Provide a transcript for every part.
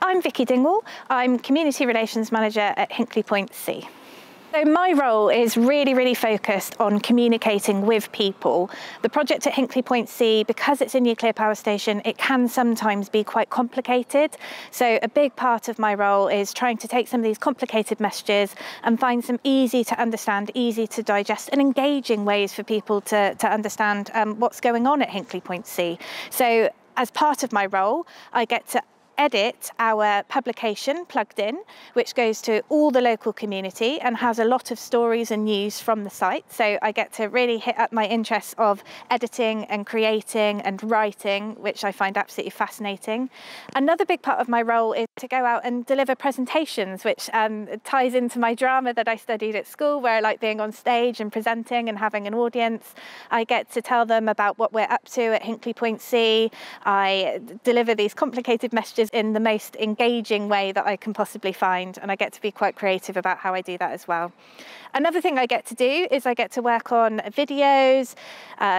I'm Vicky Dingwall. I'm Community Relations Manager at Hinkley Point C. So my role is really focused on communicating with people. The project at Hinkley Point C, because it's a nuclear power station, it can sometimes be quite complicated. So a big part of my role is trying to take some of these complicated messages and find some easy to understand, easy to digest and engaging ways for people to understand what's going on at Hinkley Point C. So as part of my role, I get to edit our publication Plugged In, which goes to all the local community and has a lot of stories and news from the site. So I get to really hit up my interests of editing and creating and writing, which I find absolutely fascinating. Another big part of my role is to go out and deliver presentations, which ties into my drama that I studied at school, where I like being on stage and presenting and having an audience. I get to tell them about what we're up to at Hinkley Point C. I deliver these complicated messages in the most engaging way that I can possibly find, and I get to be quite creative about how I do that as well. Another thing I get to do is I get to work on videos,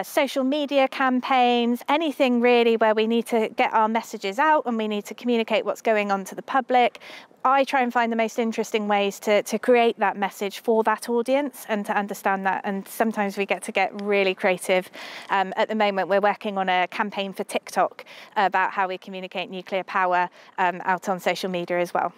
social media campaigns, anything really where we need to get our messages out and we need to communicate what's going on to the public. I try and find the most interesting ways to create that message for that audience and to understand that. And sometimes we get really creative. At the moment, we're working on a campaign for TikTok about how we communicate nuclear power out on social media as well.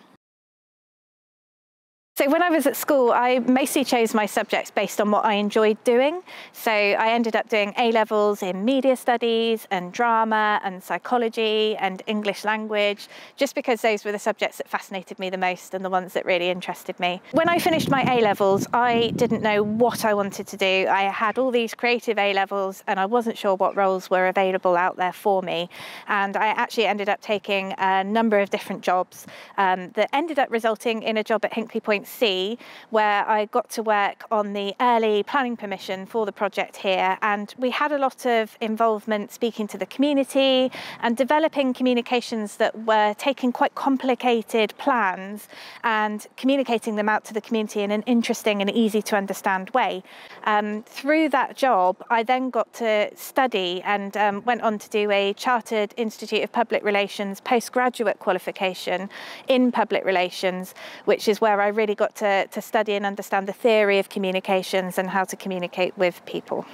So when I was at school, I mostly chose my subjects based on what I enjoyed doing. So I ended up doing A-levels in media studies and drama and psychology and English language, just because those were the subjects that fascinated me the most and the ones that really interested me. When I finished my A-levels, I didn't know what I wanted to do. I had all these creative A-levels and I wasn't sure what roles were available out there for me. And I actually ended up taking a number of different jobs that ended up resulting in a job at Hinkley Point C, where I got to work on the early planning permission for the project here, and we had a lot of involvement speaking to the community and developing communications that were taking quite complicated plans and communicating them out to the community in an interesting and easy to understand way. Through that job, I then got to study and went on to do a Chartered Institute of Public Relations postgraduate qualification in public relations, which is where I really got to study and understand the theory of communications and how to communicate with people.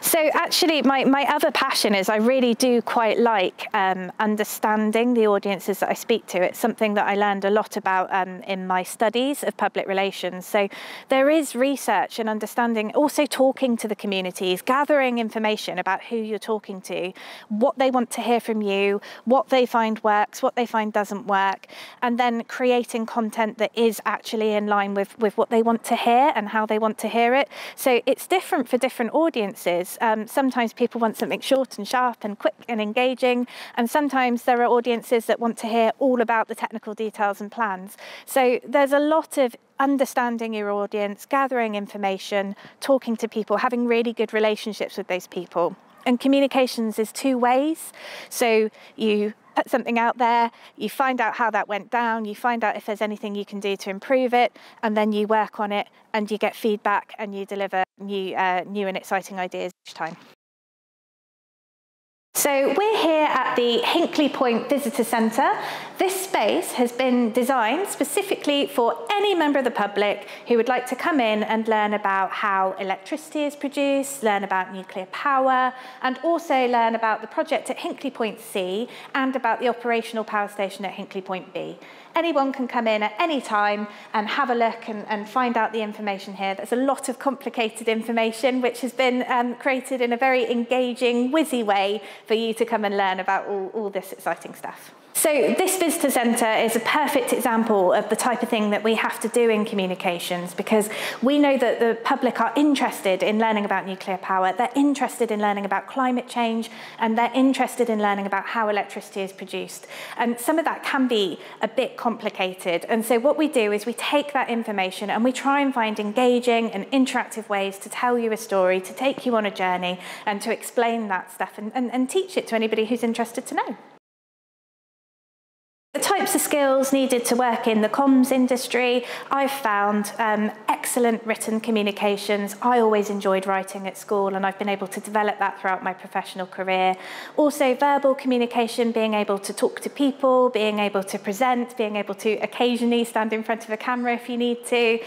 So actually, my other passion is I really do quite like understanding the audiences that I speak to. It's something that I learned a lot about in my studies of public relations. So there is research and understanding, also talking to the communities, gathering information about who you're talking to, what they want to hear from you, what they find works, what they find doesn't work, and then creating content that is actually in line with what they want to hear and how they want to hear it. So it's different for different audiences. Sometimes people want something short and sharp and quick and engaging, and sometimes there are audiences that want to hear all about the technical details and plans. So there's a lot of understanding your audience, gathering information, talking to people, having really good relationships with those people. And communications is two ways. So you put something out there, you find out how that went down, you find out if there's anything you can do to improve it, and then you work on it and you get feedback and you deliver new and exciting ideas each time. So we're here at the Hinkley Point Visitor Centre. This space has been designed specifically for any member of the public who would like to come in and learn about how electricity is produced, learn about nuclear power, and also learn about the project at Hinkley Point C and about the operational power station at Hinkley Point B. Anyone can come in at any time and have a look and find out the information here. There's a lot of complicated information which has been created in a very engaging, whizzy way for you to come and learn about all this exciting stuff. So this visitor centre is a perfect example of the type of thing that we have to do in communications, because we know that the public are interested in learning about nuclear power, they're interested in learning about climate change, and they're interested in learning about how electricity is produced. And some of that can be a bit complicated. And so what we do is we take that information and we try and find engaging and interactive ways to tell you a story, to take you on a journey, and to explain that stuff and teach it to anybody who's interested to know. The types of skills needed to work in the comms industry, I've found excellent written communications. I always enjoyed writing at school, and I've been able to develop that throughout my professional career. Also verbal communication, being able to talk to people, being able to present, being able to occasionally stand in front of a camera if you need to.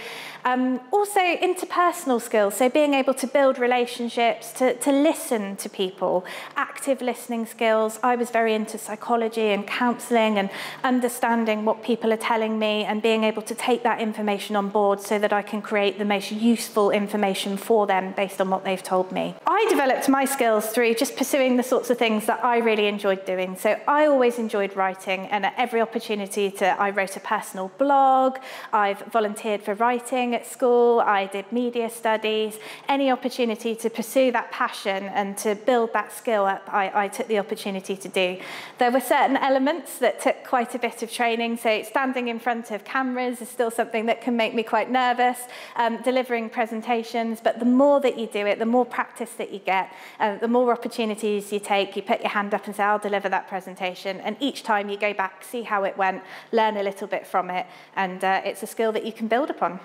Also interpersonal skills, so being able to build relationships, to listen to people, active listening skills. I was very into psychology and counselling and understanding what people are telling me and being able to take that information on board so that I can create the most useful information for them based on what they've told me. I developed my skills through just pursuing the sorts of things that I really enjoyed doing. So I always enjoyed writing, and at every opportunity I wrote a personal blog, I've volunteered for writing at school, I did media studies. Any opportunity to pursue that passion and to build that skill up, I took the opportunity to do. There were certain elements that took quite a bit of training, so standing in front of cameras is still something that can make me quite nervous, delivering presentations, but the more that you do it, the more practice that you get, the more opportunities you take, you put your hand up and say, I'll deliver that presentation, and each time you go back, see how it went, learn a little bit from it, and it's a skill that you can build upon.